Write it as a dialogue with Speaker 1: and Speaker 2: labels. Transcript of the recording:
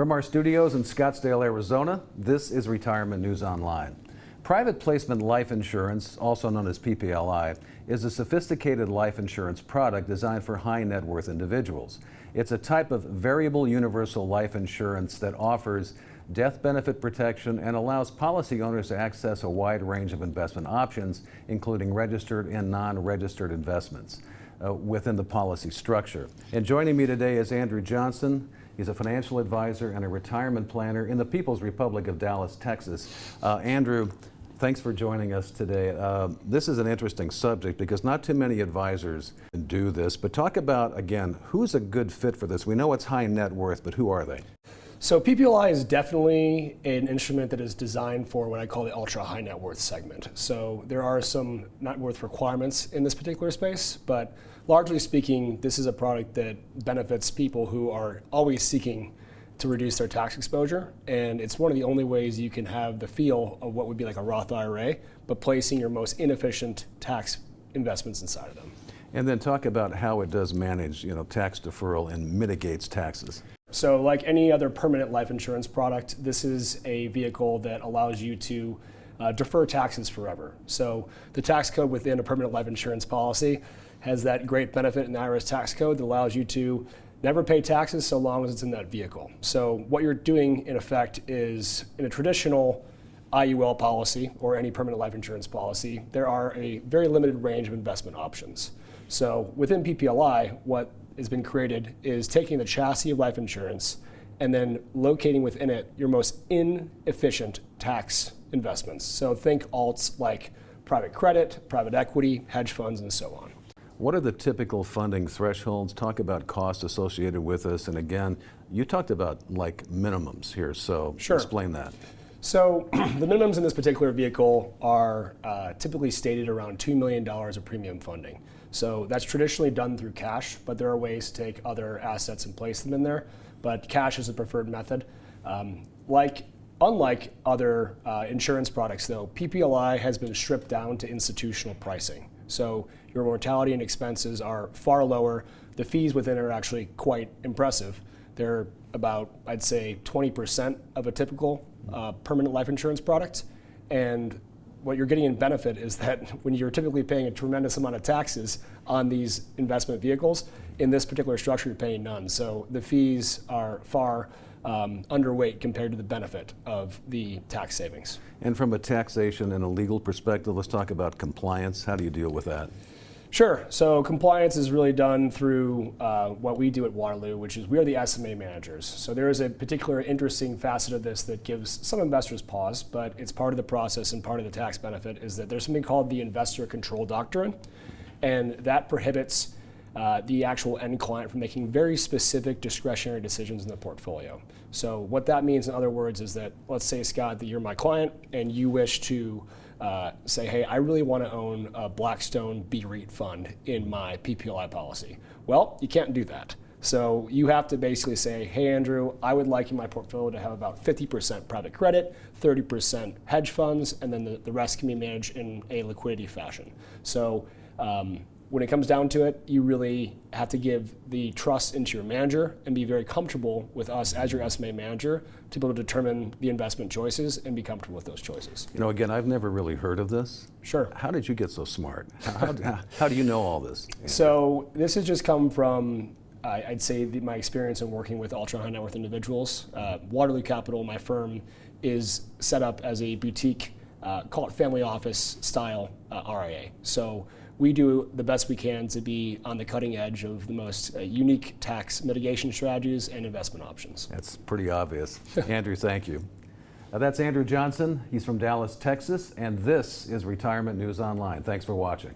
Speaker 1: From our studios in Scottsdale, Arizona, this is Retirement News Online. Private placement life insurance, also known as PPLI, is a sophisticated life insurance product designed for high net worth individuals. It's a type of variable universal life insurance that offers death benefit protection and allows policy owners to access a wide range of investment options, including registered and non-registered investments within the policy structure. And joining me today is Andrew Johnsen. He's a financial advisor and a retirement planner in the People's Republic of Dallas, Texas. Andrew, thanks for joining us today. This is an interesting subject because not too many advisors do this, but talk about, again, who's a good fit for this? We know it's high net worth, but who are they?
Speaker 2: So PPLI is definitely an instrument that is designed for what I call the ultra high net worth segment. So there are some net worth requirements in this particular space, but largely speaking, this is a product that benefits people who are always seeking to reduce their tax exposure. And it's one of the only ways you can have the feel of what would be like a Roth IRA, but placing your most inefficient tax investments inside of them.
Speaker 1: And then talk about how it does manage, tax deferral and mitigates taxes.
Speaker 2: So like any other permanent life insurance product, this is a vehicle that allows you to defer taxes forever. So the tax code within a permanent life insurance policy has that great benefit in the IRS tax code that allows you to never pay taxes so long as it's in that vehicle. So what you're doing in effect is, in a traditional IUL policy or any permanent life insurance policy, there are a very limited range of investment options. So within PPLI, what has been created is taking the chassis of life insurance and then locating within it your most inefficient tax investments. So think alts like private credit, private equity, hedge funds, and so on.
Speaker 1: What are the typical funding thresholds? Talk about costs associated with this. And again, you talked about like minimums here, so
Speaker 2: Sure.
Speaker 1: Explain that.
Speaker 2: So the minimums in this particular vehicle are typically stated around $2 million of premium funding. So that's traditionally done through cash, but there are ways to take other assets and place them in there. But cash is the preferred method. Unlike other insurance products though, PPLI has been stripped down to institutional pricing. So your mortality and expenses are far lower. The fees within are actually quite impressive. They're about, I'd say, 20% of a typical permanent life insurance product. And what you're getting in benefit is that when you're typically paying a tremendous amount of taxes on these investment vehicles, in this particular structure you're paying none. So the fees are far underweight compared to the benefit of the tax savings.
Speaker 1: And from a taxation and a legal perspective, let's talk about compliance. How do you deal with that?
Speaker 2: Sure. So compliance is really done through what we do at Waterloo, which is we are the SMA managers. So there is a particular interesting facet of this that gives some investors pause, but it's part of the process and part of the tax benefit is that there's something called the investor control doctrine, and that prohibits the actual end client from making very specific discretionary decisions in the portfolio. So what that means, in other words, is that let's say, Scott, that you're my client and you wish to say, hey, I really want to own a Blackstone B-REIT fund in my PPLI policy. Well, you can't do that. So you have to basically say, hey, Andrew, I would like in my portfolio to have about 50% private credit, 30% hedge funds, and then the rest can be managed in a liquidity fashion. So when it comes down to it, you really have to give the trust into your manager and be very comfortable with us as your SMA manager to be able to determine the investment choices and be comfortable with those choices.
Speaker 1: Again, I've never really heard of this.
Speaker 2: Sure.
Speaker 1: How did you get so smart? How do you know all this?
Speaker 2: So this has just come from, I'd say, my experience in working with ultra high net worth individuals. Waterloo Capital, my firm, is set up as a boutique, call it family office style RIA. So we do the best we can to be on the cutting edge of the most unique tax mitigation strategies and investment options.
Speaker 1: That's pretty obvious. Andrew, thank you. That's Andrew Johnsen. He's from Dallas, Texas, and this is Retirement News Online. Thanks for watching.